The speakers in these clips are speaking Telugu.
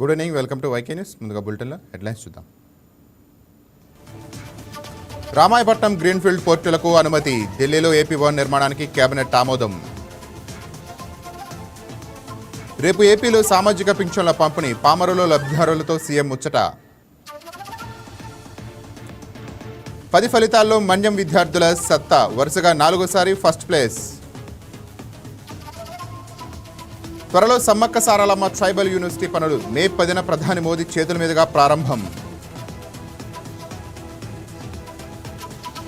Good evening, welcome to YK news. ముందుగా బులెటిన్లో హెడ్లైన్స్ చూద్దాం. రామాయపట్నం గ్రీన్ఫీల్డ్ పోర్టులకు అనుమతి. ఢిల్లీలో ఏపీ భవన్ నిర్మాణానికి కేబినెట్ ఆమోదం. రేపు ఏపీలో సామాజిక పింఛన్ల పంపిణీ. పామరులో లబ్ధిదారులతో సీఎం ముచ్చట. 10 ఫలితాల్లో మన్యం విద్యార్థుల సత్తా. వరుసగా 4సారి ఫస్ట్ ప్లేస్. త్వరలో సమ్మక్క సారలమ్మ ట్రైబల్ యూనివర్సిటీ పనులు. మే 10న ప్రధాని మోదీ చేతుల మీదుగా ప్రారంభం.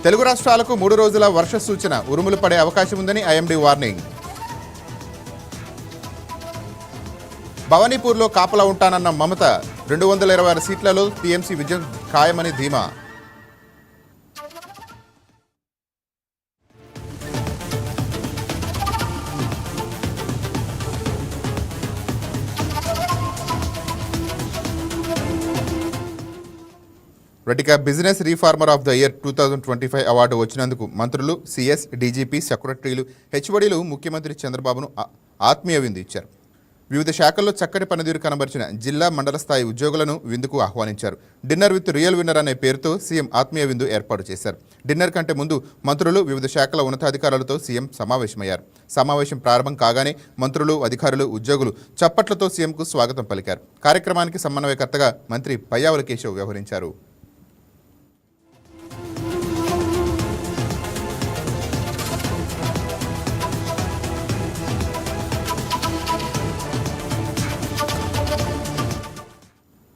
తెలుగు రాష్ట్రాలకు 3 రోజుల వర్ష సూచన. ఉరుములు పడే అవకాశం ఉందని ఐఎండీ వార్నింగ్. భవానీపూర్లో కాపలా ఉంటానన్న మమత. 226 సీట్లలో టీఎంసీ విజయం ఖాయమని ధీమా. రెడ్డిగా business reformer of the year 2025 award వచ్చినందుకు మంత్రులు, సీఎస్, డీజీపీ, సెక్రటరీలు, హెచ్ఓడీలు ముఖ్యమంత్రి చంద్రబాబును ఆత్మీయ విందు ఇచ్చారు. వివిధ శాఖల్లో చక్కటి పనితీరు కనబరిచిన జిల్లా, మండల స్థాయి ఉద్యోగులను విందుకు ఆహ్వానించారు. డిన్నర్ విత్ రియల్ విన్నర్ అనే పేరుతో సీఎం ఆత్మీయ విందు ఏర్పాటు చేశారు. డిన్నర్ కంటే ముందు మంత్రులు, వివిధ శాఖల ఉన్నతాధికారులతో సీఎం సమావేశమయ్యారు. సమావేశం ప్రారంభం కాగానే మంత్రులు, అధికారులు, ఉద్యోగులు చప్పట్లతో సీఎంకు స్వాగతం పలికారు. కార్యక్రమానికి సమన్వయకర్తగా మంత్రి పయ్యావుల కేశవ్ వ్యవహరించారు.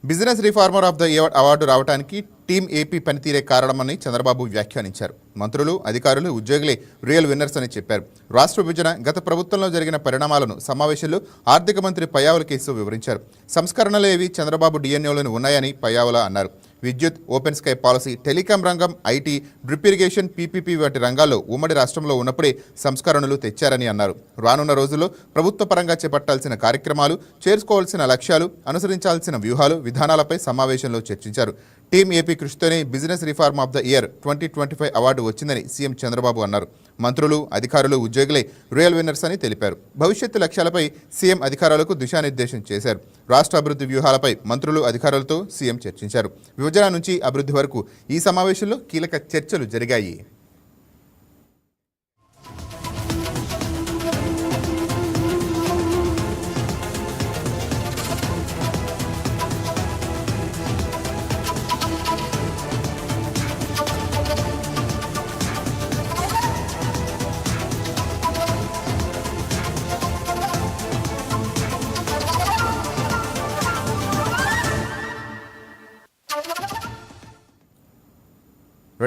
Business reformer of the year award రావడానికి టీం ఏపీ పనితీరే కారణమని చంద్రబాబు వ్యాఖ్యానించారు. మంత్రులు, అధికారులు, ఉద్యోగులే రియల్ విన్నర్స్ అని చెప్పారు. రాష్ట్ర విభజన, గత ప్రభుత్వంలో జరిగిన పరిణామాలను సమావేశంలో ఆర్థిక మంత్రి పయ్యావుల కేశవ్ వివరించారు. సంస్కరణలు ఏవి చంద్రబాబు డిఎన్ఏలను ఉన్నాయని పయ్యావుల అన్నారు. విద్యుత్, ఓపెన్ స్కై పాలసీ, టెలికాం రంగం, ఐటీ, డ్రిప్ ఇరిగేషన్, పీపీపీ వంటి రంగాల్లో ఉమ్మడి రాష్ట్రంలో ఉన్నప్పుడే సంస్కరణలు తెచ్చారని అన్నారు. రానున్న రోజుల్లో ప్రభుత్వ పరంగా చేపట్టాల్సిన కార్యక్రమాలు, చేర్చుకోవాల్సిన లక్ష్యాలు, అనుసరించాల్సిన వ్యూహాలు, విధానాలపై సమావేశంలో చర్చించారు. టీం ఏపీ కృషితోనే business reform of the year 2025 award వచ్చిందని సీఎం చంద్రబాబు అన్నారు. మంత్రులు, అధికారులు, ఉద్యోగులే రియల్ విన్నర్స్ అని తెలిపారు. భవిష్యత్తు లక్ష్యాలపై సీఎం అధికారులకు దిశానిర్దేశం చేశారు. రాష్ట్ర అభివృద్ధి వ్యూహాలపై మంత్రులు, అధికారులతో సీఎం చర్చించారు. విభజన నుంచి అభివృద్ధి వరకు ఈ సమావేశంలో కీలక చర్చలు జరిగాయి.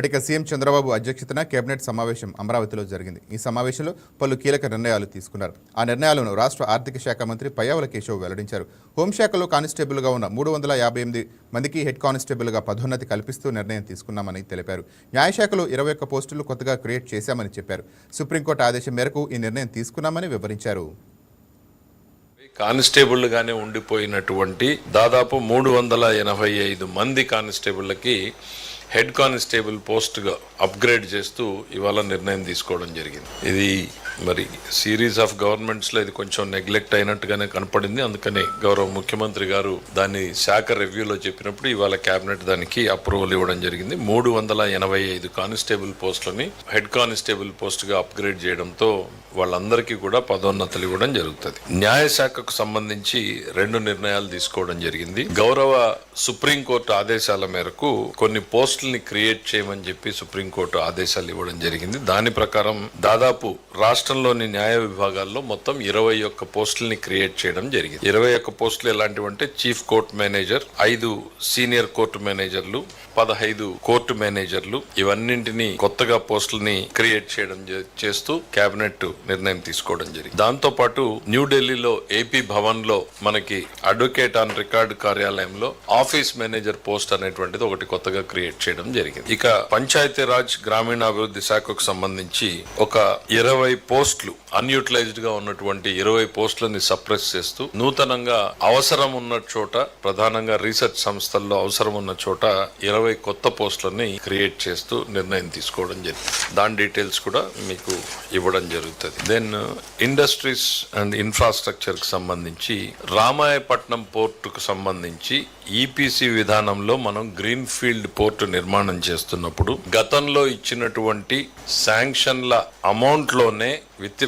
ఇక సీఎం చంద్రబాబు అధ్యక్షతన కేబినెట్ సమావేశం అమరావతిలో జరిగింది. ఈ సమావేశంలో పలు కీలక నిర్ణయాలు తీసుకున్నారు. ఆ నిర్ణయాలను రాష్ట్ర ఆర్థిక శాఖ మంత్రి పయ్యావుల కేశవ్ వెల్లడించారు. హోంశాఖలో కానిస్టేబుల్గా ఉన్న 358 మందికి హెడ్ కానిస్టేబుల్గా పదోన్నతి కల్పిస్తూ నిర్ణయం తీసుకున్నామని తెలిపారు. న్యాయశాఖలో 21 పోస్టులు కొత్తగా క్రియేట్ చేశామని చెప్పారు. సుప్రీంకోర్టు ఆదేశం మేరకు ఈ నిర్ణయం తీసుకున్నామని వివరించారు. కానిస్టేబుల్గానే ఉండిపోయినటువంటి దాదాపు 385 మంది కానిస్టేబుళ్ళకి హెడ్ కానిస్టేబుల్ పోస్ట్గా అప్గ్రేడ్ చేస్తూ ఇవాళ నిర్ణయం తీసుకోవడం జరిగింది. ఇది మరి సిరీస్ ఆఫ్ గవర్నమెంట్స్లో ఇది కొంచెం నెగ్లెక్ట్ అయినట్టుగానే కనపడింది. అందుకని గౌరవ ముఖ్యమంత్రి గారు దాన్ని శాఖ రివ్యూలో చెప్పినప్పుడు ఇవాళ కేబినెట్ దానికి అప్రూవల్ ఇవ్వడం జరిగింది. 385 కానిస్టేబుల్ పోస్టులని హెడ్ కానిస్టేబుల్ పోస్ట్గా అప్గ్రేడ్ చేయడంతో వాళ్ళందరికీ కూడా పదోన్నతులు ఇవ్వడం జరుగుతుంది. న్యాయశాఖకు సంబంధించి 2 నిర్ణయాలు తీసుకోవడం జరిగింది. గౌరవ సుప్రీంకోర్టు ఆదేశాల మేరకు కొన్ని పోస్టుల్ని క్రియేట్ చేయమని చెప్పి సుప్రీంకోర్టు ఆదేశాలు ఇవ్వడం జరిగింది. దాని ప్రకారం దాదాపు రాష్ట్రంలోని న్యాయ విభాగాల్లో మొత్తం 21 పోస్టుల్ని క్రియేట్ చేయడం జరిగింది. 21 పోస్టులు ఎలాంటివంటే chief court manager, 5 senior court మేనేజర్లు, 15 కోర్టు మేనేజర్లు, ఇవన్నింటినీ కొత్తగా పోస్టులని క్రియేట్ చేయడం చేస్తూ కేబినెట్ నిర్ణయం తీసుకోవడం జరిగింది. దాంతో పాటు న్యూఢిల్లీలో ఏపీ భవన్ లో మనకి అడ్వకేట్ ఆన్ రికార్డ్ కార్యాలయంలో ఆఫీస్ మేనేజర్ పోస్ట్ అనేటువంటిది ఒకటి కొత్తగా క్రియేట్ చేయడం జరిగింది. ఇక పంచాయతీరాజ్ గ్రామీణాభివృద్ధి శాఖకు సంబంధించి ఒక 20 పోస్టులు అన్యూటిలైజ్డ్ గా ఉన్నటువంటి 20 పోస్టులని సప్రెస్ చేస్తూ నూతనంగా అవసరం ఉన్న చోట, ప్రధానంగా రీసెర్చ్ సంస్థల్లో అవసరం ఉన్న చోట 20 కొత్త పోస్టులని క్రియేట్ చేస్తూ నిర్ణయం తీసుకోవడం జరిగింది. దాని డీటెయిల్స్ కూడా మీకు ఇవ్వడం జరుగుతుంది. దెన్ ఇండస్ట్రీస్ అండ్ ఇన్ఫ్రాస్ట్రక్చర్ కి సంబంధించి రామాయపట్నం పోర్టుకు సంబంధించి ఈపీసీ విధానంలో మనం గ్రీన్ ఫీల్డ్ పోర్టు నిర్మాణం చేస్తున్నప్పుడు గతంలో ఇచ్చినటువంటి శాంక్షన్ల అమౌంట్ లోనే విత్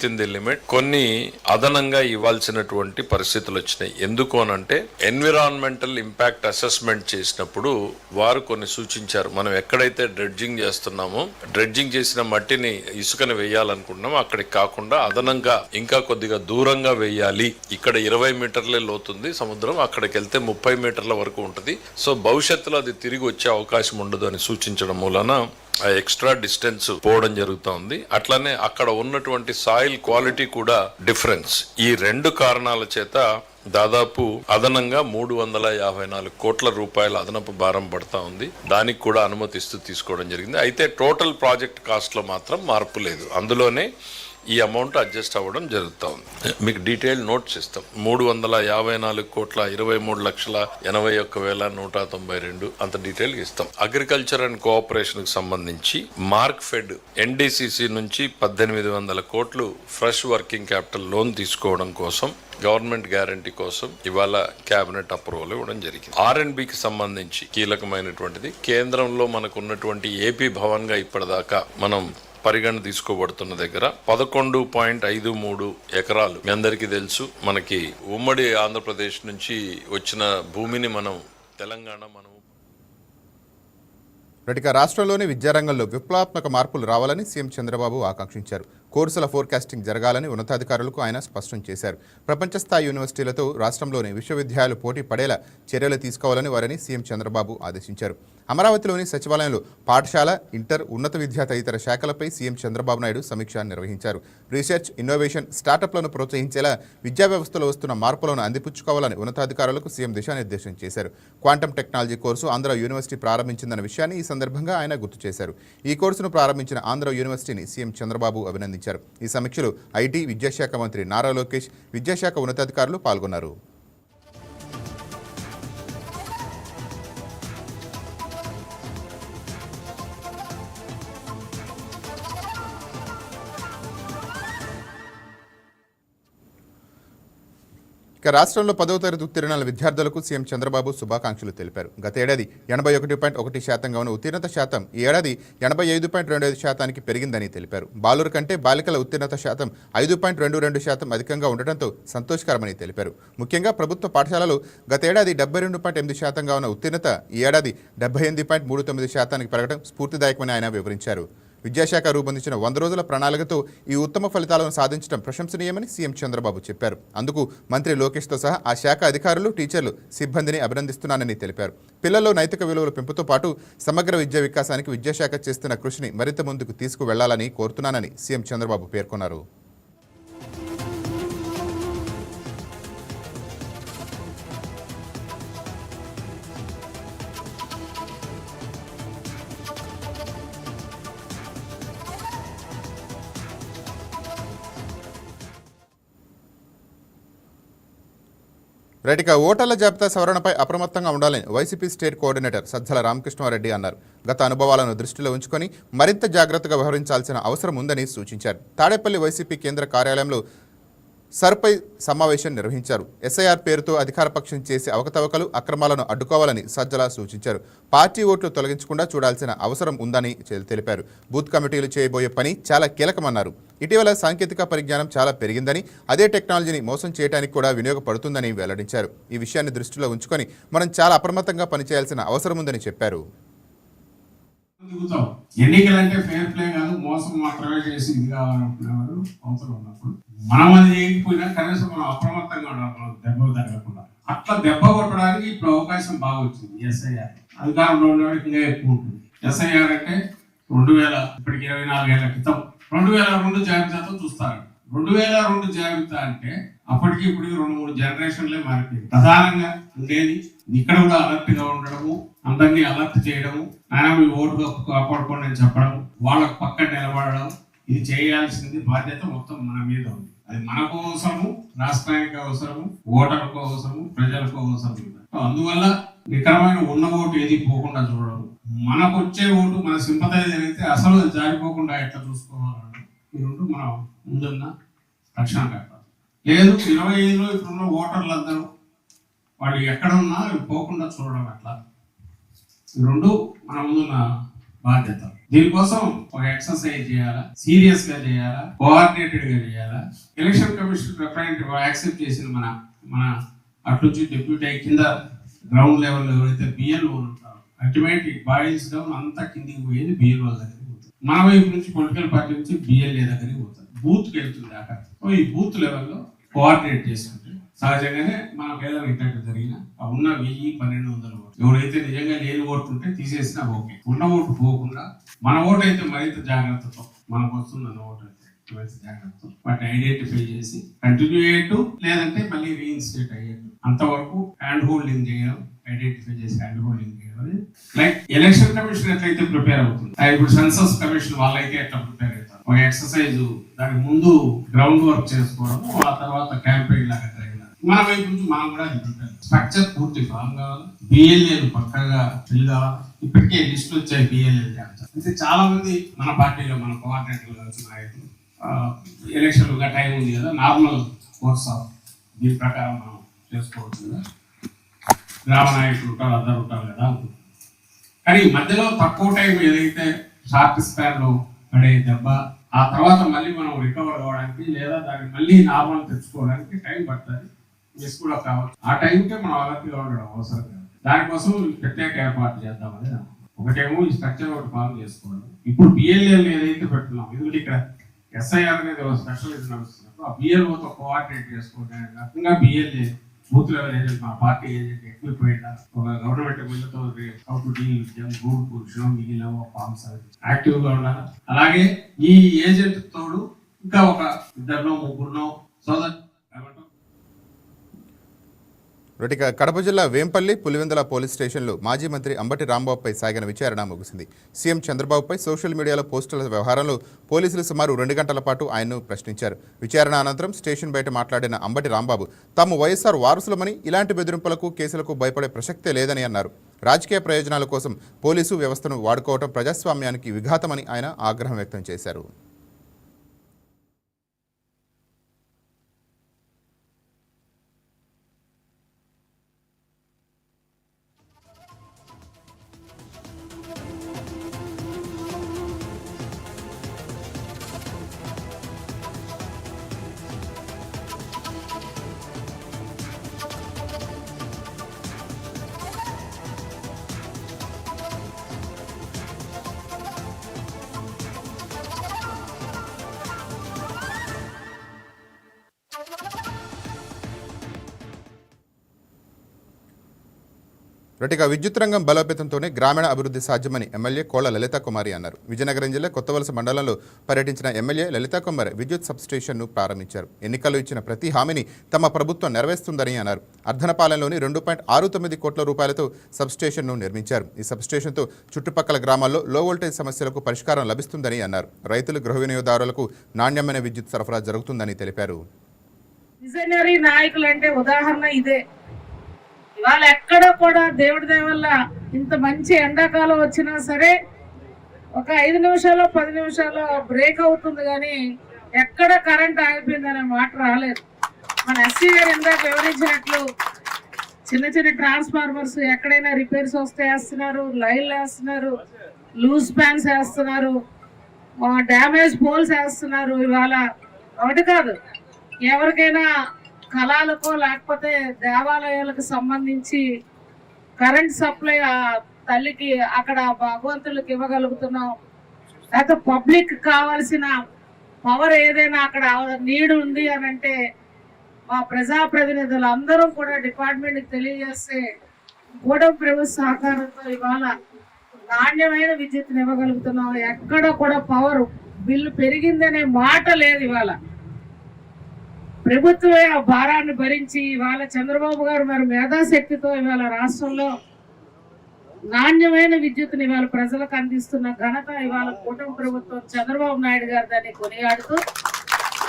ఇన్ ది లిమిట్ కొన్ని అదనంగా ఇవ్వాల్సినటువంటి పరిస్థితులు వచ్చినాయి. ఎందుకు అనంటే ఎన్విరాన్మెంటల్ ఇంపాక్ట్ అసెస్మెంట్ చేసినప్పుడు వారు కొన్ని సూచించారు. మనం ఎక్కడైతే డ్రెడ్జింగ్ చేస్తున్నామో, డ్రెడ్జింగ్ చేసిన మట్టిని ఇసుకని వేయాలనుకుంటున్నామో అక్కడికి కాకుండా అదనంగా ఇంకా కొద్దిగా దూరంగా వేయాలి. ఇక్కడ 20 మీటర్లే లోతుంది సముద్రం, అక్కడికి వెళ్తే 30 మీటర్ల వరకు ఉంటుంది. సో భవిష్యత్తులో అది తిరిగి వచ్చే అవకాశం ఉండదు అని సూచించడం మూలన ఆ ఎక్స్ట్రా డిస్టెన్స్ పోవడం జరుగుతోంది. అట్లానే అక్కడ ఉన్నటువంటి సాయిల్ క్వాలిటీ కూడా డిఫరెన్స్. ఈ 2 కారణాల చేత దాదాపు అదనంగా 354 కోట్ల రూపాయల అదనపు భారం పడతా ఉంది. దానికి కూడా అనుమతిస్తూ తీసుకోవడం జరిగింది. అయితే టోటల్ ప్రాజెక్ట్ కాస్ట్ లో మాత్రం మార్పు లేదు. అందులోనే ఈ అమౌంట్ అడ్జస్ట్ అవ్వడం జరుగుతూ ఉంది. మీకు డీటెయిల్ నోట్స్ ఇస్తాం. 354 కోట్ల 23,81,192 అంత డీటెయిల్ ఇస్తాం. అగ్రికల్చర్ అండ్ కోఆపరేషన్ కి సంబంధించి మార్క్ ఫెడ్ ఎన్డీసీసీ నుంచి 1800 కోట్లు ఫ్రెష్ వర్కింగ్ క్యాపిటల్ లోన్ తీసుకోవడం కోసం, గవర్నమెంట్ గ్యారంటీ కోసం ఇవాళ కేబినెట్ అప్రూవల్ ఇవ్వడం జరిగింది. R&Bకి సంబంధించి కీలకమైనటువంటిది కేంద్రంలో మనకు ఉన్నటువంటి ఏపీ భవన్ గా ఇప్పటిదాకా మనం పరిగణ తీసుకోబడుతున్న దగ్గర 11.53 ఎకరాలు. మీ అందరికీ తెలుసు, మనకి ఉమ్మడి ఆంధ్రప్రదేశ్ నుంచి వచ్చిన భూమిని మనం తెలంగాణ ఇక రాష్ట్రంలోని విద్యారంగంలో విప్లవాత్మక మార్పులు రావాలని సీఎం చంద్రబాబు ఆకాంక్షించారు. కోర్సుల ఫోర్కాస్టింగ్ జరగాలని ఉన్నతాధికారులకు ఆయన స్పష్టం చేశారు. ప్రపంచ స్థాయి యూనివర్సిటీలతో రాష్ట్రంలోని విశ్వవిద్యాలయాలు పోటీ పడేలా చర్యలు తీసుకోవాలని వారిని సీఎం చంద్రబాబు ఆదేశించారు. అమరావతిలోని సచివాలయంలో పాఠశాల, ఇంటర్, ఉన్నత విద్యా తదితర శాఖలపై సీఎం చంద్రబాబు నాయుడు సమీక్ష నిర్వహించారు. రీసెర్చ్, ఇన్నోవేషన్, స్టార్టప్లను ప్రోత్సహించేలా విద్యా వ్యవస్థలో వస్తున్న మార్పులను అందిపుచ్చుకోవాలని ఉన్నతాధికారులకు సీఎం దిశానిర్దేశం చేశారు. Quantum technology course Andhra university ప్రారంభించిందన్న విషయాన్ని ఈ సందర్భంగా ఆయన గుర్తు చేశారు. ఈ కోర్సును ప్రారంభించిన ఆంధ్ర యూనివర్సిటీని సీఎం చంద్రబాబు అభినందించారు. ఈ సమీక్షలో ఐటీ, విద్యాశాఖ మంత్రి నారా లోకేష్, విద్యాశాఖ ఉన్నతాధికారులు పాల్గొన్నారు. ఇక రాష్ట్రంలో 10వ తరగతి ఉత్తీర్ణుల విద్యార్థులకు సీఎం చంద్రబాబు శుభాకాంక్షలు తెలిపారు. గత ఏడాది 81.1% ఉన్న ఉత్తీర్ణత శాతం ఈ ఏడాది 85.25% పెరిగిందని తెలిపారు. బాలుర కంటే బాలికల ఉత్తీర్ణత శాతం 5.22% అధికంగా ఉండటంతో సంతోషకరమని తెలిపారు. ముఖ్యంగా ప్రభుత్వ పాఠశాలలు గత ఏడాది 72.8% ఉన్న ఉత్తీర్ణత ఈ ఏడాది 78.39% పెరగడం స్ఫూర్తిదాయకమని ఆయన వివరించారు. విద్యాశాఖ రూపొందించిన 100 రోజుల ప్రణాళికతో ఈ ఉత్తమ ఫలితాలను సాధించడం ప్రశంసనీయమని సీఎం చంద్రబాబు చెప్పారు. అందుకు మంత్రి లోకేష్తో సహా ఆ శాఖ అధికారులు, టీచర్లు, సిబ్బందిని అభినందిస్తున్నానని తెలిపారు. పిల్లల్లో నైతిక విలువల పెంపుతో పాటు సమగ్ర విద్యా వికాసానికి విద్యాశాఖ చేస్తున్న కృషిని మరింత ముందుకు తీసుకువెళ్లాలని కోరుతున్నానని సీఎం చంద్రబాబు పేర్కొన్నారు. ఇక ఓటర్ల జాబితా సవరణపై అప్రమత్తంగా ఉండాలని వైసీపీ స్టేట్ కోఆర్డినేటర్ సజ్జల రామకృష్ణారెడ్డి అన్నారు. గత అనుభవాలను దృష్టిలో ఉంచుకొని మరింత జాగ్రత్తగా వ్యవహరించాల్సిన అవసరం ఉందని సూచించారు. తాడేపల్లి వైసీపీ కేంద్ర కార్యాలయంలో సర్పై సమావేశం నిర్వహించారు. ఎస్ఐఆర్ పేరుతో అధికారపక్షం చేసే అవకతవకలు, అక్రమాలను అడ్డుకోవాలని సజ్జల సూచించారు. పార్టీ ఓట్లు తొలగించకుండా చూడాల్సిన అవసరం ఉందని తెలిపారు. బూత్ కమిటీలు చేయబోయే పని చాలా కీలకమన్నారు. ఇటీవల సాంకేతిక పరిజ్ఞానం చాలా పెరిగిందని, అదే టెక్నాలజీని మోసం చేయడానికి కూడా వినియోగపడుతుందని వెల్లడించారు. ఈ విషయాన్ని దృష్టిలో ఉంచుకొని మనం చాలా అప్రమత్తంగా పనిచేయాల్సిన అవసరం ఉందని చెప్పారు. ఎన్నికలంటే ఫేర్ ప్లే కాదు, మోసం మాత్రమే చేసి ఇది కావాలనుకునేవారు అవసరం ఉన్నప్పుడు మనం అది చేయకపోయినా కనీసం మనం అప్రమత్తంగా ఉండాలి, దెబ్బ తగలకుండా. అట్లా దెబ్బ కొట్టడానికి ఇప్పుడు అవకాశం బాగా వచ్చింది. ఎస్ఐఆర్ అధికారంలో ఉండేవాడికి ఇంకా ఎక్కువ ఉంటుంది. ఎస్ఐఆర్ అంటే 2000 ఇప్పటికి 24 ఏళ్ల క్రితం 2002 జాబితాతో చూస్తారు. 2002 జాబితా అంటే అప్పటికి ఇప్పటికి 2-3 జనరేషన్లే మారిపోయింది. ప్రధానంగా ఉండేది ఇక్కడ కూడా అలర్ట్ గా ఉండడము, అందరినీ అలర్ట్ చేయడము, ఆయన మీ ఓటు కాపాడుకోండి అని చెప్పడం, వాళ్ళకు పక్కన నిలబడడం, ఇది చేయాల్సింది బాధ్యత మొత్తం మన మీద ఉంది. అది మనకు అవసరము, రాష్ట్రానికి అవసరము, ఓటర్లకు అవసరము, ప్రజలకు అవసరం. అందువల్ల నికరమైన ఉన్న ఓటు ఏది పోకుండా చూడడం, మనకు వచ్చే ఓటు మన సింపథైజర్ అయితే అసలు జారిపోకుండా ఎట్లా చూసుకోవాలన్న ఈ రెండు మనం ముందున్న రక్షణ కట్టాలి. లేదు 25లో ఇప్పుడున్న ఓటర్లు అందరూ వాళ్ళు ఎక్కడున్నా పోకుండా చూడడం ఎట్లా, ఈ రెండు మన ముందున్న బాధ్యత. దీనికోసం ఒక ఎక్సర్సైజ్ చేయాలా, సీరియస్ గా చేయాలా, కోఆర్డినేటెడ్ గా చేయాలా. ఎలక్షన్ కమిషన్ రిప్రజెంటేటివ్ యాక్సెప్ట్ చేసిన మన అట్నుంచి డిప్యూటీ కింద గ్రౌండ్ లెవెల్ ఎవరైతే బిఎల్ఓ ఉంటారో అల్టిమేట్ బాడీస్ డౌన్ అంతా కిందికి పోయేది బిఎల్ఓ దగ్గరికి పోతుంది. మన వైపు నుంచి పొలిటికల్ పార్టీ నుంచి బిఎల్ఏ దగ్గరికి పోతుంది, బూత్కి వెళ్తుంది అక్కడ. ఈ బూత్ లెవెల్లో కోఆర్డినేట్ చేసుకుంటే సహజంగానే మనకు ఏదైనా ఇంటర్వ్యూ జరిగినా ఉన్న 1000-1200 ఓట్లు ఎవరైతే నిజంగా లేని ఓట్లు ఉంటే తీసేసినా ఓకే, ఉన్న ఓటు పోకుండా మన ఓటు అయితే మరింత జాగ్రత్తతో మనకు వస్తుందన్న ఓటు అయితే జాగ్రత్త వాటిని ఐడెంటిఫై చేసి కంటిన్యూ అయ్యేట్టు, లేదంటే మళ్ళీ రీఇన్స్టేట్ అయ్యేట్టు అంతవరకు హ్యాండ్ హోల్డింగ్ చేయడం, ఐడెంటిఫై చేసి హ్యాండ్ హోల్డింగ్ చేయడం. లైక్ ఎలక్షన్ కమిషన్ ఎట్లయితే ప్రిపేర్ అవుతుంది, ఇప్పుడు సెన్సస్ కమిషన్ వాళ్ళైతే ఎట్లా ప్రిపేర్ అవుతారు, ఒక ఎక్సర్సైజ్ దానికి ముందు గ్రౌండ్ వర్క్ చేసుకోవడం, ఆ తర్వాత క్యాంపెయిన్ లాగా జరిగిన మన వైపు నుంచి మనం కూడా స్ట్రక్చర్ పూర్తి ఫామ్ కావాలి, బిఎల్ఏలు పక్కగా ఫిల్ కావాలి. ఇప్పటికే లిస్ట్ వచ్చాయి బిఎల్ఏలు అంటే చాలా మంది మన పార్టీలో మన కోఆర్డినేటర్లు కలిసి నాయకులు ఎలక్షన్ టైం ఉంది కదా, నార్మల్ కోర్స్ ఆఫ్ దీని ప్రకారం మనం చేసుకోవచ్చు కదా, గ్రామ నాయకులు ఉంటారు, అందరు ఉంటారు కదా. కానీ మధ్యలో తక్కువ టైం ఏదైతే షార్ట్ స్పాన్ లో పడే దెబ్బ, ఆ తర్వాత మళ్ళీ మనం రికవర్ అవ్వడానికి లేదా దాన్ని మళ్ళీ నార్మల్ తెచ్చుకోవడానికి టైం పడుతుంది, మిస్ కూడా కావచ్చు. ఆ టైంకే మనం అలర్ట్గా ఉండడం అవసరం కాదు. దానికోసం ప్రత్యేక ఏర్పాటు చేద్దామని ఒకటేమో ఈ స్ట్రక్చర్ ఒకటి ఫామ్ చేసుకోవడం. ఇప్పుడు బిఎల్ఏలు ఏదైతే పెట్టున్నాం, ఎందుకంటే ఇక్కడ ఎస్ఐఆర్ అనేది స్పెషలిస్ట్ నడుస్తున్నప్పుడు ఆ బిఎల్ఓతో కోఆర్డినేట్ చేసుకోవడం, ఇంకా బిఎల్ఏ బూత్ లెవెల్ ఏజెంట్, మా పార్టీ ఏజెంట్ ఎక్విప్మెంట్, ఒక గవర్నమెంట్ బిల్లుతో how to deal with good position మిగిలిన ఫార్మ్స్ యాక్టివ్ గా ఉండాలి. అలాగే ఈ ఏజెంట్ తోడు ఇంకా ఒక 2-3 సోదరు. రొటిక కడప జిల్లా వేంపల్లి పులివెందుల పోలీస్ స్టేషన్లో మాజీ మంత్రి అంబటి రాంబాబుపై సాగిన విచారణ ముగిసింది. సీఎం చంద్రబాబుపై సోషల్ మీడియాలో పోస్టుల వ్యవహారంలో పోలీసులు సుమారు 2 గంటల పాటు ఆయన్ను ప్రశ్నించారు. విచారణ అనంతరం స్టేషన్ బయట మాట్లాడిన అంబటి రాంబాబు తాము వైఎస్ఆర్ వారసులమని, ఇలాంటి బెదిరింపులకు కేసులకు భయపడే ప్రసక్తే లేదని అన్నారు. రాజకీయ ప్రయోజనాల కోసం పోలీసు వ్యవస్థను వాడుకోవడం ప్రజాస్వామ్యానికి విఘాతమని ఆయన ఆగ్రహం వ్యక్తం చేశారు. రొటిక విద్యుత్ రంగం బలోపేతంతోనే గ్రామీణ అభివృద్ధి సాధ్యమని ఎమ్మెల్యే కోళ్ల లలితా కుమారి అన్నారు. విజయనగరం జిల్లా కొత్తవలస మండలంలో పర్యటించిన ఎమ్మెల్యే లలితా కుమారి విద్యుత్ సబ్స్టేషన్ను ప్రారంభించారు. ఎన్నికల్లో ఇచ్చిన ప్రతి హామీని తమ ప్రభుత్వం నెరవేరుస్తుందని అన్నారు. అర్ధనపాలెంలోని 2.69 కోట్ల రూపాయలతో సబ్స్టేషన్ను నిర్మించారు. ఈ సబ్స్టేషన్తో చుట్టుపక్కల గ్రామాల్లో లో వోల్టేజ్ సమస్యలకు పరిష్కారం లభిస్తుందని అన్నారు. రైతులు, గృహ వినియోగదారులకు నాణ్యమైన విద్యుత్ సరఫరా జరుగుతుందని తెలిపారు. విజనరీ నాయకులు అంటే ఉదాహరణ ఇదే. ఇవాళ ఎక్కడ కూడా దేవుడి దయ వల్ల ఇంత మంచి ఎండాకాలం వచ్చినా సరే ఒక 5 నిమిషాలు 10 నిమిషాలు బ్రేక్ అవుతుంది, కానీ ఎక్కడ కరెంట్ ఆగిపోయిందనే మాట రాలేదు. మన ఎస్సీ గారు ఇందాక వివరించినట్లు చిన్న చిన్న ట్రాన్స్ఫార్మర్స్ ఎక్కడైనా రిపేర్స్ వస్తే వేస్తున్నారు, లైన్లు వేస్తున్నారు, లూజ్ ఫ్యాన్స్ వేస్తున్నారు, డ్యామేజ్ పోల్స్ వేస్తున్నారు. ఇవాళ ఒకటి కాదు, ఎవరికైనా కళాలకో లేకపోతే దేవాలయాలకు సంబంధించి కరెంట్ సప్లై తల్లికి అక్కడ భగవంతులకు ఇవ్వగలుగుతున్నాం. లేకపోతే పబ్లిక్ కావాల్సిన పవర్ ఏదైనా అక్కడ నీడ్ ఉంది అని అంటే మా ప్రజాప్రతినిధులు అందరూ కూడా డిపార్ట్మెంట్కి తెలియజేస్తే కూడా ప్రభుత్వ సహకారంతో ఇవాళ నాణ్యమైన విద్యుత్తుని ఇవ్వగలుగుతున్నాం. ఎక్కడ కూడా పవర్ బిల్లు పెరిగిందనే మాట లేదు. ఇవాళ ప్రభుత్వమే ఆ భారాన్ని భరించి ఇవాళ చంద్రబాబు గారు మరి మేధాశక్తితో ఇవాళ రాష్ట్రంలో నాణ్యమైన విద్యుత్తుని ఇవాళ ప్రజలకు అందిస్తున్న ఘనత ఇవాళ కూటమి ప్రభుత్వం చంద్రబాబు నాయుడు గారు దాన్ని కొనియాడుతూ,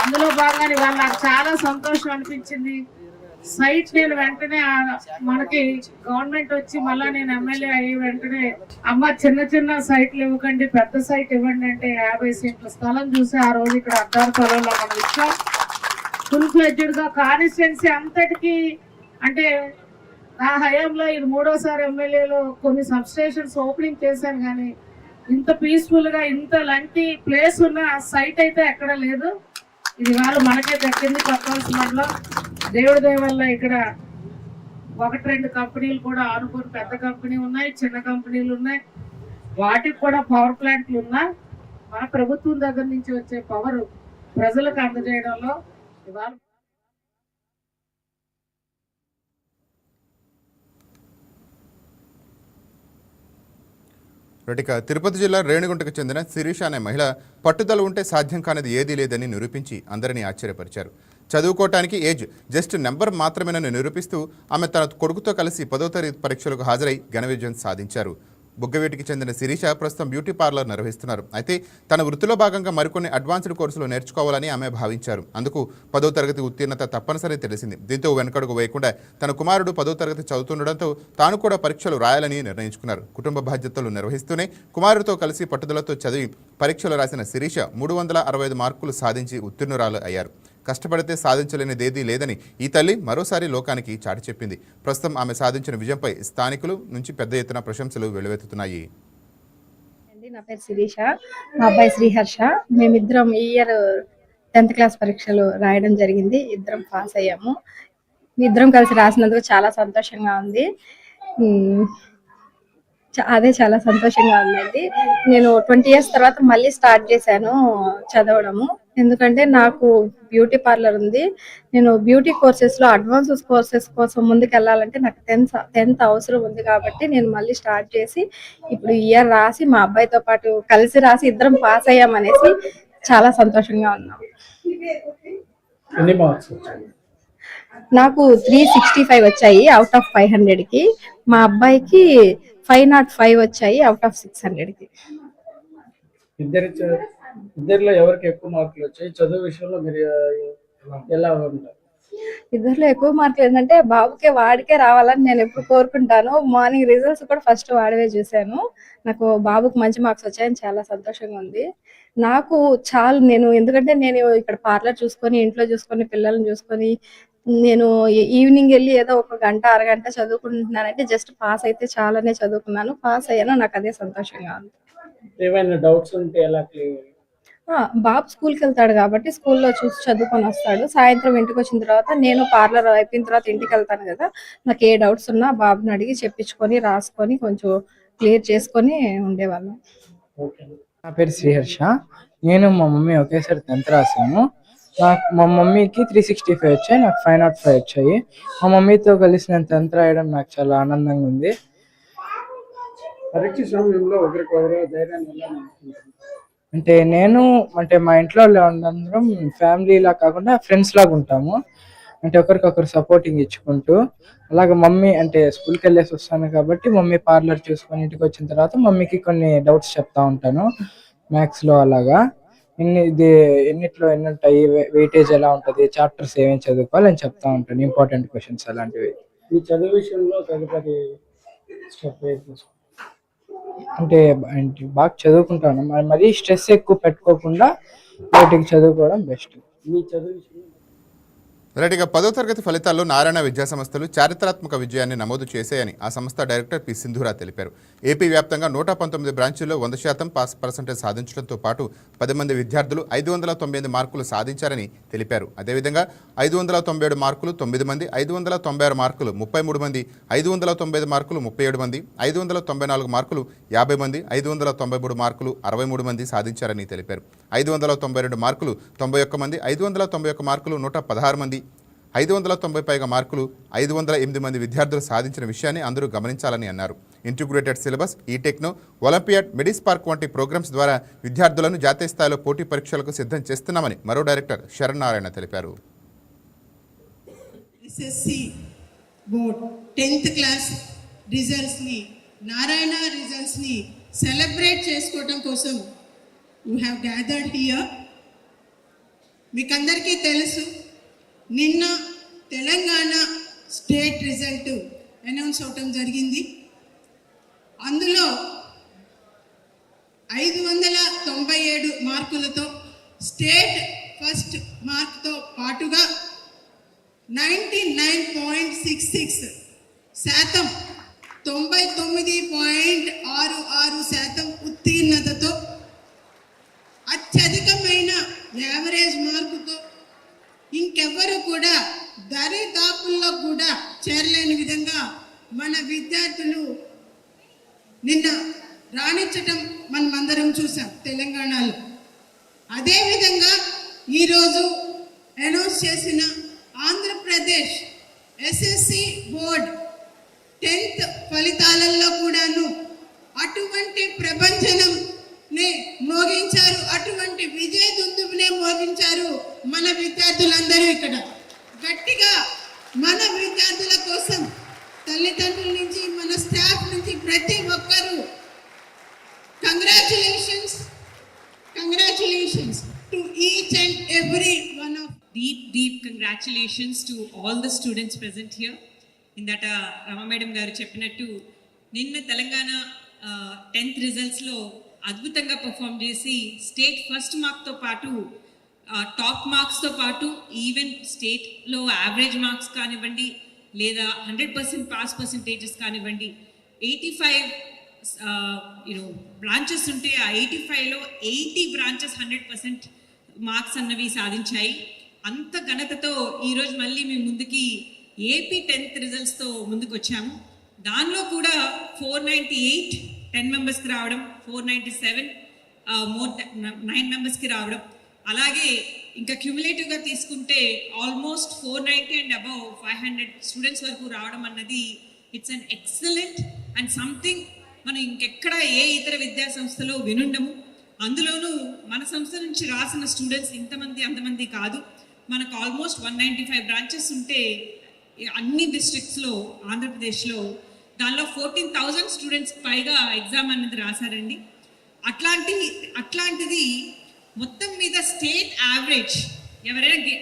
అందులో భాగంగా ఇవాళ నాకు చాలా సంతోషం అనిపించింది. సైట్ నేను వెంటనే మనకి గవర్నమెంట్ వచ్చి మళ్ళా నేను ఎమ్మెల్యే అయ్యి వెంటనే అమ్మ చిన్న చిన్న సైట్లు ఇవ్వకండి, పెద్ద సైట్ ఇవ్వండి అంటే 50 సెంట్ల స్థలం చూసి ఆ రోజు ఇక్కడ అద్దాల పొలంలో మనం ఇచ్చాం. ఫుల్ ఫ్లెడ్జ్డ్ గా కాన్స్టిట్యున్సీ అంతటికి, అంటే నా హయాంలో ఇది 3వసారి ఎమ్మెల్యేలో కొన్ని సబ్స్టేషన్స్ ఓపెనింగ్ చేశాను, కానీ ఇంత పీస్ఫుల్ గా ఇంత లాంటి ప్లేస్ ఉన్న సైట్ అయితే ఎక్కడ లేదు. ఇది వాళ్ళు మనకే దక్కింది. కొత్తవలస మండలం దేవుడి దయ వల్ల ఇక్కడ 1-2 కంపెనీలు కూడా ఆనుకొని పెద్ద కంపెనీ ఉన్నాయి, చిన్న కంపెనీలు ఉన్నాయి, వాటికి కూడా పవర్ ప్లాంట్లు ఉన్నాయి. మన ప్రభుత్వం దగ్గర నుంచి వచ్చే పవర్ ప్రజలకు అందజేయడంలో ఇవాళ ఇక తిరుపతి జిల్లా రేణిగుంటకు చెందిన శిరీష అనే మహిళ పట్టుదల ఉంటే సాధ్యం కానిది ఏదీ లేదని నిరూపించి అందరినీ ఆశ్చర్యపరిచారు. చదువుకోవటానికి ఏజ్ జస్ట్ నెంబర్ మాత్రమేనని నిరూపిస్తూ ఆమె తన కొడుకుతో కలిసి 10వ తరగతి పరీక్షలకు హాజరై ఘన విజయం సాధించారు. బుగ్గవేటికి చెందిన శిరీష ప్రస్తుతం బ్యూటీ పార్లర్ నిర్వహిస్తున్నారు. అయితే తన వృత్తిలో భాగంగా మరికొన్ని అడ్వాన్స్డ్ కోర్సులు నేర్చుకోవాలని ఆమె భావించారు. అందుకు 10వ తరగతి ఉత్తీర్ణత తప్పనిసరి తెలిసింది. దీంతో వెనకడుగు వేయకుండా తన కుమారుడు 10వ తరగతి చదువుతుండడంతో తాను కూడా పరీక్షలు రాయాలని నిర్ణయించుకున్నారు. కుటుంబ బాధ్యతలు నిర్వహిస్తూనే కుమారుడితో కలిసి పట్టుదలతో చదివి పరీక్షలు రాసిన శిరీష 365 మార్కులు సాధించి ఉత్తీర్ణురాలు అయ్యారు. కష్టపడితే సాధించలేనిదేదీ లేదని ఈ తల్లి మరోసారి లోకానికి చాటి చెప్పింది. ప్రస్తుతం ఆమె సాధించిన విజయంపై స్థానికులు నుంచి పెద్ద ఎత్తున ప్రశంసలు వెల్లువెత్తుతున్నాయి. నా పేరు శిరీష, మా అబ్బాయి శ్రీహర్ష. మేమిద్దరం ఈ ఇయర్ 10th క్లాస్ పరీక్షలు రాయడం జరిగింది. ఇద్దరం పాస్ అయ్యాము. ఇద్దరం కలిసి రాసినందుకు చాలా సంతోషంగా ఉంది. అదే చాలా సంతోషంగా ఉందండి. నేను 20 years తర్వాత మళ్ళీ స్టార్ట్ చేశాను చదవడము. ఎందుకంటే నాకు బ్యూటీ పార్లర్ ఉంది. నేను బ్యూటీ కోర్సెస్ లో అడ్వాన్స్ కోర్సెస్ కోసం ముందుకు వెళ్ళాలంటే నాకు 10th అవసరం ఉంది. కాబట్టి నేను మళ్ళీ స్టార్ట్ చేసి ఇప్పుడు ఇయర్ రాసి మా అబ్బాయితో పాటు కలిసి రాసి ఇద్దరం పాస్ అయ్యామనేసి చాలా సంతోషంగా ఉన్నాం. నాకు 365 వచ్చాయి అవుట్ ఆఫ్ 500కి. మా అబ్బాయికి 505 వచ్చాయి అవుట్ ఆఫ్ 600కి. ఇద్దరిలో ఎవరికి ఎక్కువ మార్కులు వచ్చాయి? చదువు విషయంలో మీరు ఎలా ఉంటారు? ఇద్దరిలో ఎక్కువ మార్కులు ఏంటంటే బాబుకే వాడికే రావాలని నేను ఎప్పుడు కోరుకుంటాను. మార్నింగ్ రిజల్ట్స్ కూడా ఫస్ట్ వాడివే చూశాను. నాకు బాబుకు మంచి మార్క్స్ వచ్చాయని చాలా సంతోషంగా ఉంది. నాకు చాలా ఎందుకంటే నేను ఇక్కడ పార్లర్ చూసుకొని ఇంట్లో చూసుకొని పిల్లల్ని చూసుకొని నేను ఈవినింగ్ వెళ్ళి ఏదో 1 గంట అరగంట చదువుకుంటున్నానంటే జస్ట్ పాస్ అయితే చాలానే చదువుకున్నాను. పాస్ అయ్యాను. నాకు అదే సంతోషంగా ఉంది. ఏమైనా డౌట్స్ ఉంటే ఎలా క్లియర్? బాబు స్కూల్కి వెళ్తాడు కాబట్టి స్కూల్లో చూసి చదువుకొని వస్తాడు. సాయంత్రం ఇంటికి వచ్చిన తర్వాత నేను పార్లర్ అయిపోయిన తర్వాత ఇంటికి వెళ్తాను కదా, నాకు ఏ డౌట్స్ ఉన్నా బాబుని అడిగి చెప్పించుకొని రాసుకొని కొంచెం క్లియర్ చేసుకొని ఉండేవాళ్ళం. నా పేరు శ్రీహర్ష. నేను మా మమ్మీ ఒకేసారి 10th రాసాము. మా మమ్మీకి 365 వచ్చాయి, నాకు 505 వచ్చాయి. మా మమ్మీతో కలిసి నేను 10th రాయడం నాకు చాలా ఆనందంగా ఉంది. పరీక్ష సమయంలో ఒకరికొకరు ధైర్యాన్ని అంటే మా ఇంట్లో అందరం ఫ్యామిలీ లా కాకుండా ఫ్రెండ్స్ లాగా ఉంటాము. అంటే ఒకరికొకరు సపోర్టింగ్ ఇచ్చుకుంటూ అలాగే మమ్మీ అంటే స్కూల్కి వెళ్ళేసి వస్తాను కాబట్టి మమ్మీ పార్లర్ చూసుకొని ఇంటికి వచ్చిన తర్వాత మమ్మీకి కొన్ని డౌట్స్ చెప్తా ఉంటాను. మ్యాథ్స్లో అలాగా ఎన్నిట్లో ఎన్ని ఉంటాయి, వెయిటేజ్ ఎలా ఉంటుంది, చాప్టర్స్ ఏమేమి చదువుకోవాలి అని చెప్తా ఉంటాను, ఇంపార్టెంట్ క్వశ్చన్స్ అలాంటివి. ఈ చదువు విషయంలో తదుపరి స్టెప్ అంటే బాగా చదువుకుంటాను. మరీ స్ట్రెస్ ఎక్కువ పెట్టుకోకుండా వాటికి చదువుకోవడం బెస్ట్. మీ చదువు విషయంలో రైట్గా 10వ తరగతి ఫలితాల్లో నారాయణ విద్యా సంస్థలు చారిత్రాత్మక విజయాన్ని నమోదు చేశాయని ఆ సంస్థ డైరెక్టర్ పి సింధూరా తెలిపారు. ఏపీ వ్యాప్తంగా 119 బ్రాంచుల్లో 100% పాస్ పర్సెంటేజ్ సాధించడంతో పాటు 10 మంది విద్యార్థులు 598 మార్కులు సాధించారని తెలిపారు. అదేవిధంగా 597 మార్కులు 9 మంది, 596 మార్కులు 33 మంది, 595 మార్కులు 37 మంది, 594 మార్కులు 50 మంది, 593 మార్కులు 63 మంది సాధించారని తెలిపారు. 592 మార్కులు 91 మంది, 591 మార్కులు 116 మంది, 590 పైగా మార్కులు 508 మంది విద్యార్థులు సాధించిన విషయాన్ని అందరూ గమనించాలని అన్నారు. ఇంటిగ్రేటెడ్ సిలబస్, ఈటెక్నో, ఒలింపియాడ్, మెడిస్పార్క్ వంటి ప్రోగ్రామ్స్ ద్వారా విద్యార్థులను జాతీయ స్థాయిలో పోటీ పరీక్షలకు సిద్ధం చేస్తున్నామని మరో డైరెక్టర్ శరణ్ నారాయణ తెలిపారు. SSC బోర్డ్ 10th క్లాస్ రిజల్ట్స్ని నారాయణ రిజల్ట్స్ని సెలబ్రేట్ చేసుకోవటం కోసం యూ హ్యావ్ గ్యాదర్డ్ హియర్. మీకందరికీ తెలుసు, నిన్న తెలంగాణ స్టేట్ రిజల్ట్ అనౌన్స్ అవటం జరిగింది. అందులో 597 మార్కులతో స్టేట్ ఫస్ట్ మార్క్తో పాటుగా 99.66% 99.66% ఉత్తీర్ణతతో అత్యధికమైన యావరేజ్ మార్కుతో ఇంకెవ్వరు కూడా దరిదాపుల్లో కూడా చేరలేని విధంగా మన విద్యార్థులు నిన్న రాణించటం మనమందరం చూసాం తెలంగాణలో. అదేవిధంగా ఈరోజు అనౌన్స్ చేసిన ఆంధ్రప్రదేశ్ ఎస్ఎస్సి బోర్డ్ 10th ఫలితాలలో కూడాను అటువంటి ప్రభంజనంని మోగించారు, అటువంటి విజయ దుందుబినే మోగించారు మన విద్యార్థులందరూ. ఇక్కడ గట్టిగా మన విద్యార్థుల కోసం తల్లిదండ్రుల నుంచి మన స్టాఫ్ నుంచి ప్రతి ఒక్కరూ congratulations to each and every one of. Deep congratulations to all the students present here. ఇందాక రమ మేడం గారు చెప్పినట్టు నిన్న తెలంగాణ 10th రిజల్ట్స్లో అద్భుతంగా పర్ఫామ్ చేసి స్టేట్ ఫస్ట్ మార్క్తో పాటు టాప్ మార్క్స్తో పాటు ఈవెన్ స్టేట్లో యావరేజ్ మార్క్స్ కానివ్వండి లేదా 100% పాస్ పర్సంటేజెస్ కానివ్వండి 85 బ్రాంచెస్ ఉంటే ఆ 85లో 80 బ్రాంచెస్ 100% మార్క్స్ అన్నవి సాధించాయి. అంత ఘనతతో ఈరోజు మళ్ళీ మేము ముందుకి ఏపీ 10th రిజల్ట్స్తో ముందుకు వచ్చాము. దానిలో కూడా 498 10 మెంబర్స్కి రావడం, 497 9 మెంబర్స్కి రావడం, అలాగే ఇంకా క్యూములేటివ్గా తీసుకుంటే ఆల్మోస్ట్ 490 అండ్ అబౌవ్ 500 స్టూడెంట్స్ వరకు రావడం అన్నది it's an excellent and something మనం ఇంకెక్కడ ఏ ఇతర విద్యా సంస్థలో వినుండము. అందులోనూ మన సంస్థ నుంచి రాసిన స్టూడెంట్స్ ఇంతమంది అంతమంది కాదు, మనకు ఆల్మోస్ట్ 195 బ్రాంచెస్ ఉంటే అన్ని డిస్ట్రిక్ట్స్లో ఆంధ్రప్రదేశ్లో దానిలో 14,000 స్టూడెంట్స్ పైగా ఎగ్జామ్ అనేది రాశారండి. అట్లాంటిది మొత్తం మీద స్టేట్ యావరేజ్ ఎవరైనా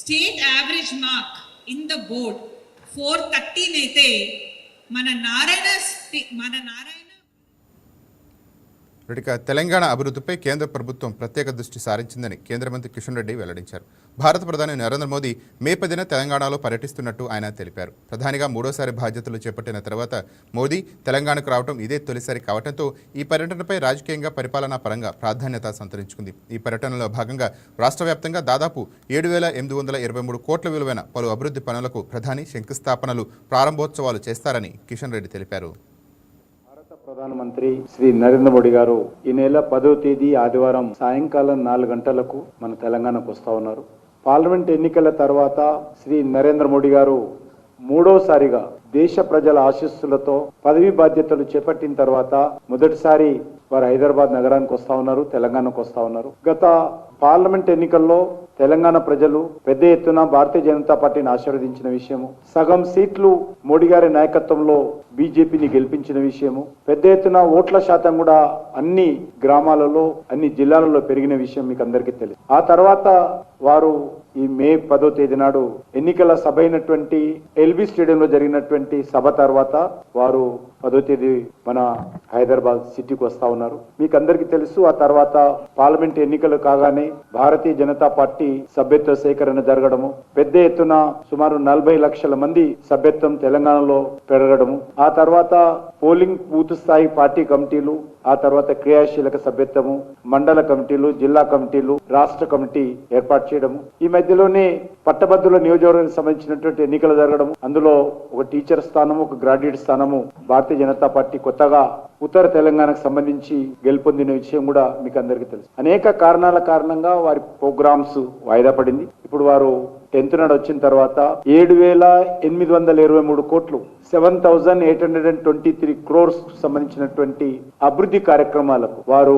state average mark in the board 413 అయితే మన నారాయణ ఇక తెలంగాణ అభివృద్ధిపై కేంద్ర ప్రభుత్వం ప్రత్యేక దృష్టి సారించిందని కేంద్ర మంత్రి కిషన్ రెడ్డి వెల్లడించారు. భారత ప్రధాని నరేంద్ర మోదీ మే 10న తెలంగాణలో పర్యటిస్తున్నట్టు ఆయన తెలిపారు. ప్రధానిగా మూడోసారి బాధ్యతలు చేపట్టిన తర్వాత మోదీ తెలంగాణకు రావడం ఇదే తొలిసారి కావడంతో ఈ పర్యటనపై రాజకీయంగా పరిపాలనా పరంగా ప్రాధాన్యత సంతరించుకుంది. ఈ పర్యటనలో భాగంగా రాష్ట్ర వ్యాప్తంగా దాదాపు 7,823 కోట్ల విలువైన పలు అభివృద్ధి పనులకు ప్రధాని శంకుస్థాపనలు ప్రారంభోత్సవాలు చేస్తారని కిషన్ రెడ్డి తెలిపారు. ప్రధానమంత్రి శ్రీ నరేంద్ర మోడీ గారు ఈ నెల 10వ తేదీ ఆదివారం సాయంకాలం 4 గంటలకు మన తెలంగాణకు వస్తా ఉన్నారు. పార్లమెంట్ ఎన్నికల తర్వాత శ్రీ నరేంద్ర మోడీ గారు మూడోసారిగా దేశ ప్రజల ఆశీస్సులతో పదవి బాధ్యతలు చేపట్టిన తర్వాత మొదటిసారి వారు హైదరాబాద్ నగరానికి వస్తా ఉన్నారు, తెలంగాణకు వస్తా ఉన్నారు. గత పార్లమెంట్ ఎన్నికల్లో తెలంగాణ ప్రజలు పెద్ద ఎత్తున భారతీయ జనతా పార్టీని ఆశీర్వదించిన విషయము, సగం సీట్లు మోడీ గారి నాయకత్వంలో బీజేపీని గెలిపించిన విషయము, పెద్ద ఎత్తున ఓట్ల శాతం కూడా అన్ని గ్రామాలలో అన్ని జిల్లాలలో పెరిగిన విషయం మీకు అందరికీ తెలుసు. ఆ తర్వాత వారు ఈ మే 10వ తేదీ నాడు ఎన్నికల సభ అయినటువంటి ఎల్బీ స్టేడియంలో జరిగినటువంటి సభ తర్వాత వారు 10వ తేదీ మన హైదరాబాద్ సిటీకి వస్తా ఉన్నారు. మీకు అందరికీ తెలుసు ఆ తర్వాత పార్లమెంట్ ఎన్నికలు కాగానే భారతీయ జనతా పార్టీ సభ్యత్వ సేకరణ జరగడము, పెద్ద ఎత్తున సుమారు 40 లక్షల మంది సభ్యత్వం తెలంగాణలో పెరగడము, ఆ తర్వాత పోలింగ్ బూత్ స్థాయి పార్టీ కమిటీలు, ఆ తర్వాత క్రియాశీలక సభ్యత్వము, మండల కమిటీలు, జిల్లా కమిటీలు, రాష్ట్ర కమిటీ ఏర్పాటు చేయడము, ఈ మధ్యలోనే పట్టభద్రుల నియోజకవర్గానికి సంబంధించినటువంటి ఎన్నికలు జరగడము, అందులో ఒక టీచర్ స్థానము, ఒక గ్రాడ్యుయేట్ స్థానము భారతీయ జనతా పార్టీ కొత్తగా ఉత్తర తెలంగాణకు సంబంధించి గెలుపొందిన విషయం కూడా మీకు అందరికీ తెలుసు. అనేక కారణాల కారణంగా వారి ప్రోగ్రామ్స్ వాయిదా పడింది. ఇప్పుడు వారు 10th నాడు వచ్చిన తర్వాత 7,823 కోట్లు 7,823 crores సంబంధించినటువంటి అభివృద్ధి కార్యక్రమాలకు వారు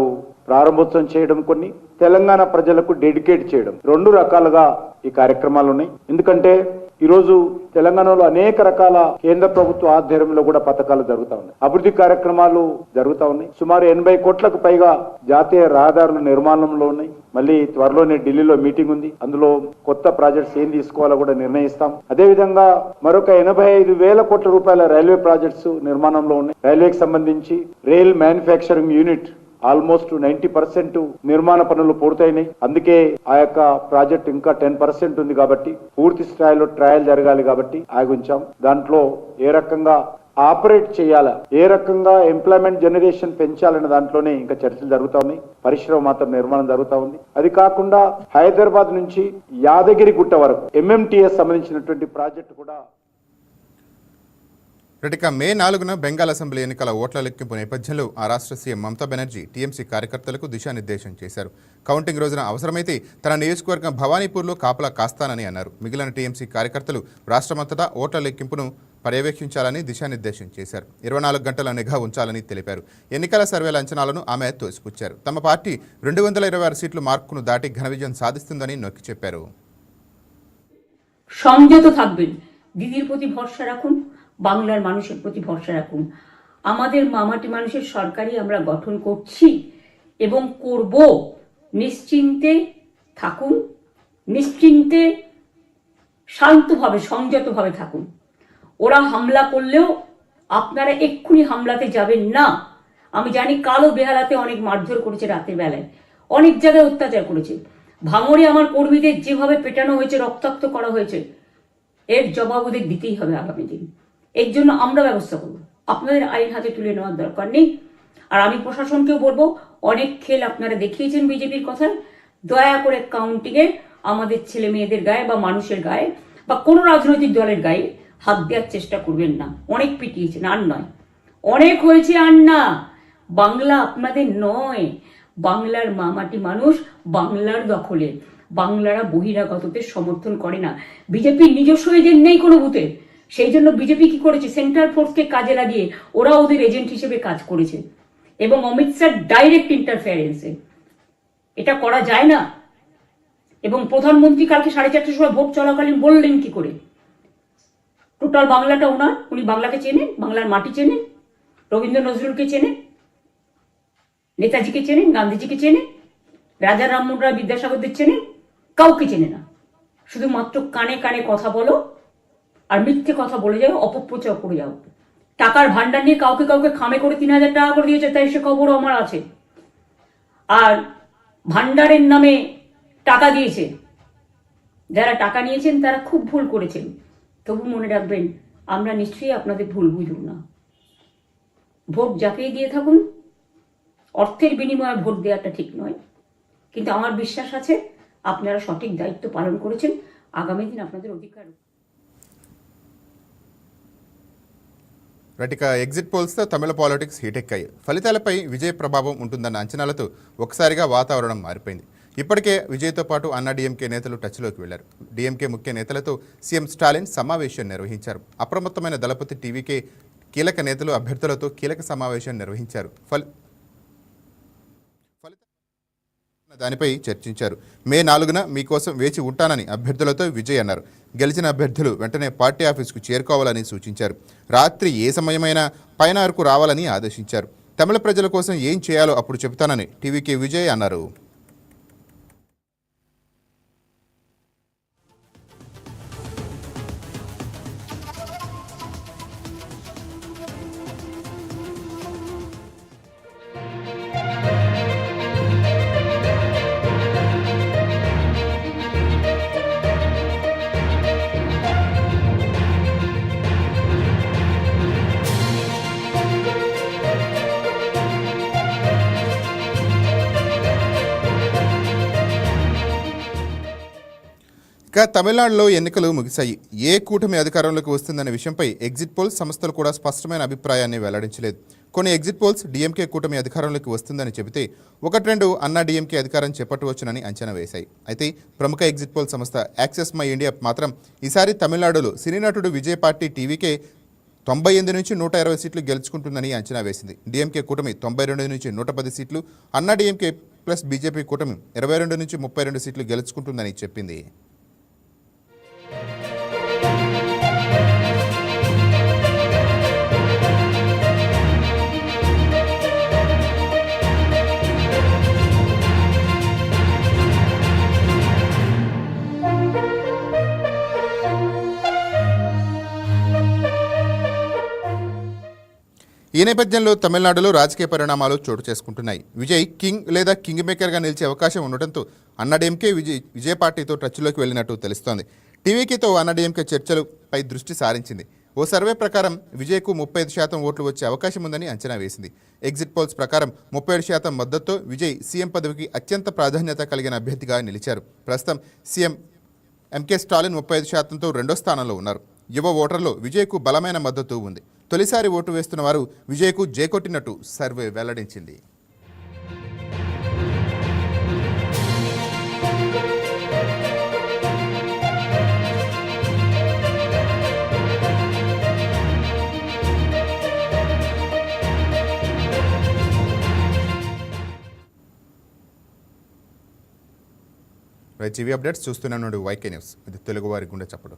ప్రారంభోత్సవం చేయడం కొన్ని, తెలంగాణ ప్రజలకు డెడికేట్ చేయడం, 2 రకాలుగా ఈ కార్యక్రమాలు ఉన్నాయి. ఎందుకంటే ఈరోజు తెలంగాణలో అనేక రకాల కేంద్ర ప్రభుత్వ ఆధ్వర్యంలో కూడా పథకాలు జరుగుతా ఉన్నాయి, అభివృద్ధి కార్యక్రమాలు జరుగుతా ఉన్నాయి. సుమారు 80 కోట్లకు పైగా జాతీయ రహదారుల నిర్మాణంలో ఉన్నాయి. మళ్ళీ త్వరలోనే ఢిల్లీలో మీటింగ్ ఉంది, అందులో కొత్త ప్రాజెక్ట్స్ ఏం తీసుకోవాలో కూడా నిర్ణయిస్తాం. అదేవిధంగా మరొక 85,000 కోట్ల రూపాయల రైల్వే ప్రాజెక్ట్స్ నిర్మాణంలో ఉన్నాయి. రైల్వేకి సంబంధించి రైల్ మ్యానుఫ్యాక్చరింగ్ యూనిట్ ఆల్మోస్ట్ 90% నిర్మాణ పనులు పూర్తయినాయి. అందుకే ఆ యొక్క ప్రాజెక్ట్ ఇంకా 10% ఉంది కాబట్టి పూర్తి స్థాయిలో ట్రయల్ జరగాలి కాబట్టి ఆగి ఉంచాం. దాంట్లో ఏ రకంగా ఆపరేట్ చేయాలా, ఏ రకంగా ఎంప్లాయ్మెంట్ జనరేషన్ పెంచాలనే దాంట్లోనే ఇంకా చర్చలు జరుగుతా ఉన్నాయి. పరిశ్రమ మాత్రం నిర్మాణం జరుగుతా ఉంది. అది కాకుండా హైదరాబాద్ నుంచి యాదగిరి గుట్ట వరకు MMTS సంబంధించినటువంటి ప్రాజెక్టు కూడా. ఇక మే 4న బెంగాల్ అసెంబ్లీ ఎన్నికల ఓట్ల లెక్కింపు నేపథ్యంలో ఆ రాష్ట్ర సీఎం మమతా బెనర్జీ టీఎంసీ కార్యకర్తలకు దిశానిర్దేశం చేశారు. కౌంటింగ్ రోజున అవసరమైతే తన నియోజకవర్గం భవానీపూర్లో కాపలా కాస్తానని అన్నారు. మిగిలిన టీఎంసీ కార్యకర్తలు రాష్ట్రమంతటా ఓట్ల లెక్కింపును పర్యవేక్షించాలని దిశానిర్దేశం చేశారు. 24 గంటల నిఘా ఉంచాలని తెలిపారు. ఎన్నికల సర్వేల అంచనాలను ఆమె తోసిపుచ్చారు. తమ పార్టీ 226 సీట్లు మార్కును దాటి ఘన విజయం సాధిస్తుందని నొక్కి చెప్పారు. সংযত থাকবেন, দিদির প্রতি ভরসা রাখুন, বাংলার মানুষের প্রতি ভরসা রাখুন। আমাদের মামাটি মানুষের সরকারই আমরা গঠন করছি এবং করব। নিশ্চিন্তে থাকুন, নিশ্চিন্তে শান্তভাবে সংযতভাবে থাকুন। ওরা হামলা করলেও আপনারা এক্ষুনি হামলাতে যাবেন না। আমি জানি কালো বেহালাতে অনেক মারধর করেছে, রাতের বেলায় অনেক জায়গায় অত্যাচার করেছে। ভাঙড়ে আমার কর্মীদের যেভাবে পেটানো হয়েছে, রক্তাক্ত করা হয়েছে, এর জবাব ওদের দিতেই হবে আগামী দিন। এর জন্য আমরা ব্যবস্থা করব। আপনাদের আইন হাতে তুলে নেওয়ার দরকার নেই। আর আমি প্রশাসনকেও বলবো, অনেক খেল আপনারা দেখিয়েছেন বিজেপির কথায়, দয়া করে কাউন্টিংয়ে আমাদের ছেলে মেয়েদের গায়ে বা মানুষের গায়ে বা কোনো রাজনৈতিক দলের গায়ে হাত দেওয়ার চেষ্টা করবেন না। অনেক পিটিয়েছেন, আর নয়, অনেক হয়েছে, আর না। বাংলা আপনাদের নয়, বাংলার মামাটি মানুষ বাংলার দখলে। বাংলারা বহিরাগতদের সমর্থন করে না। বিজেপির নিজস্ব এজেন্ট নেই কোনো বুথে, সেই জন্য বিজেপি কি করেছে, সেন্ট্রাল ফোর্সকে কাজে লাগিয়ে ওরা ওদের এজেন্ট হিসেবে কাজ করেছে এবং অমিত শাহ ডাইরেক্ট ইন্টারফেয়ারেন্সে। এটা করা যায় না। এবং প্রধানমন্ত্রী কালকে 4:30টার সময় ভোট চলাকালীন বললেন কি করে, টোটাল বাংলাটা ওনার, উনি বাংলাকে চেনেন, বাংলার মাটি চেনেন, রবীন্দ্র নজরুলকে চেনেন, নেতাজিকে চেনেন, গান্ধীজিকে চেনেন, রাজা রামমোহন রায়, বিদ্যাসাগরদের চেনেন, কাউকে চেনে না। শুধুমাত্র কানে কানে কথা বলো আর মিথ্যে কথা বলে যাও, অপপ্রচার করে যাও। টাকার ভান্ডার নিয়ে কাউকে কাউকে খামে করে 3,000 টাকা করে দিয়েছে, তাই সে খবরও আমার আছে। আর ভান্ডারের নামে টাকা দিয়েছে, যারা টাকা নিয়েছেন তারা খুব ভুল করেছেন। তবু মনে রাখবেন, আমরা নিশ্চয়ই আপনাদের ভুল বুঝব না। ভোট ঝাঁপিয়ে দিয়ে থাকুন, অর্থের বিনিময়ে ভোট দেওয়াটা ঠিক নয়, কিন্তু আমার বিশ্বাস আছে আপনারা সঠিক দায়িত্ব পালন করেছেন। আগামী দিন আপনাদের অধিকার। ఇక ఎగ్జిట్ పోల్స్తో తమిళ పాలిటిక్స్ హీటెక్కాయి. ఫలితాలపై విజయ ప్రభావం ఉంటుందన్న అంచనాలతో ఒకసారిగా వాతావరణం మారిపోయింది. ఇప్పటికే విజయ్తో పాటు అన్నా డీఎంకే నేతలు టచ్లోకి వెళ్లారు. డీఎంకే ముఖ్య నేతలతో సీఎం స్టాలిన్ సమావేశం నిర్వహించారు. అప్రమత్తమైన దళపతి టీవీకే కీలక నేతలు అభ్యర్థులతో కీలక సమావేశం నిర్వహించారు. దానిపై చర్చించారు. మే 4న మీకోసం వేచి ఉంటానని అభ్యర్థులతో విజయ్ అన్నారు. గెలిచిన అభ్యర్థులు వెంటనే పార్టీ ఆఫీసుకు చేరుకోవాలని సూచించారు. రాత్రి ఏ సమయమైనా పైన అరకు రావాలని ఆదేశించారు. తమిళ ప్రజల కోసం ఏం చేయాలో అప్పుడు చెబుతానని టీవీకే విజయ్ అన్నారు. ఇక తమిళనాడులో ఎన్నికలు ముగిశాయి. ఏ కూటమి అధికారంలోకి వస్తుందనే విషయంపై ఎగ్జిట్ పోల్స్ సంస్థలు కూడా స్పష్టమైన అభిప్రాయాన్ని వెల్లడించలేదు. కొన్ని ఎగ్జిట్ పోల్స్ డీఎంకే కూటమి అధికారంలోకి వస్తుందని చెబితే, 1-2 అన్నా డీఎంకే అధికారం చేపట్టవచ్చునని అంచనా వేశాయి. అయితే ప్రముఖ ఎగ్జిట్ పోల్ సంస్థ యాక్సెస్ మై ఇండియా మాత్రం ఈసారి తమిళనాడులో సినీ నటుడు విజయ్ పార్టీ టీవీకే 98 నుంచి 120 సీట్లు గెలుచుకుంటుందని అంచనా వేసింది. డీఎంకే కూటమి 92 నుంచి 110 సీట్లు, అన్నా డీఎంకే ప్లస్ బీజేపీ కూటమి 22 నుంచి 32 సీట్లు గెలుచుకుంటుందని చెప్పింది. ఈ నేపథ్యంలో తమిళనాడులో రాజకీయ పరిణామాలు చోటు చేసుకుంటున్నాయి. విజయ్ కింగ్ లేదా కింగ్ మేకర్గా నిలిచే అవకాశం ఉండటంతో అన్నాడీఎంకే విజయ్ పార్టీతో టచ్లోకి వెళ్ళినట్టు తెలుస్తోంది. టీవీకేతో అన్నాడీఎంకే చర్చలపై దృష్టి సారించింది. ఓ సర్వే ప్రకారం విజయ్కు 35% ఓట్లు వచ్చే అవకాశం ఉందని అంచనా వేసింది. ఎగ్జిట్ పోల్స్ ప్రకారం 37% మద్దతుతో విజయ్ సీఎం పదవికి అత్యంత ప్రాధాన్యత కలిగిన అభ్యర్థిగా నిలిచారు. ప్రస్తుతం సీఎం ఎంకే స్టాలిన్ 35%తో రెండో స్థానంలో ఉన్నారు. యువ ఓటర్లో విజయ్కు బలమైన మద్దతు ఉంది. తొలిసారి ఓటు వేస్తున్న వారు విజయ్కు జైకొట్టినట్టు సర్వే వెల్లడించింది. టీవీ అప్డేట్స్ చూస్తున్నాను వైకే న్యూస్. ఇది తెలుగువారి గుండె చప్పుడు.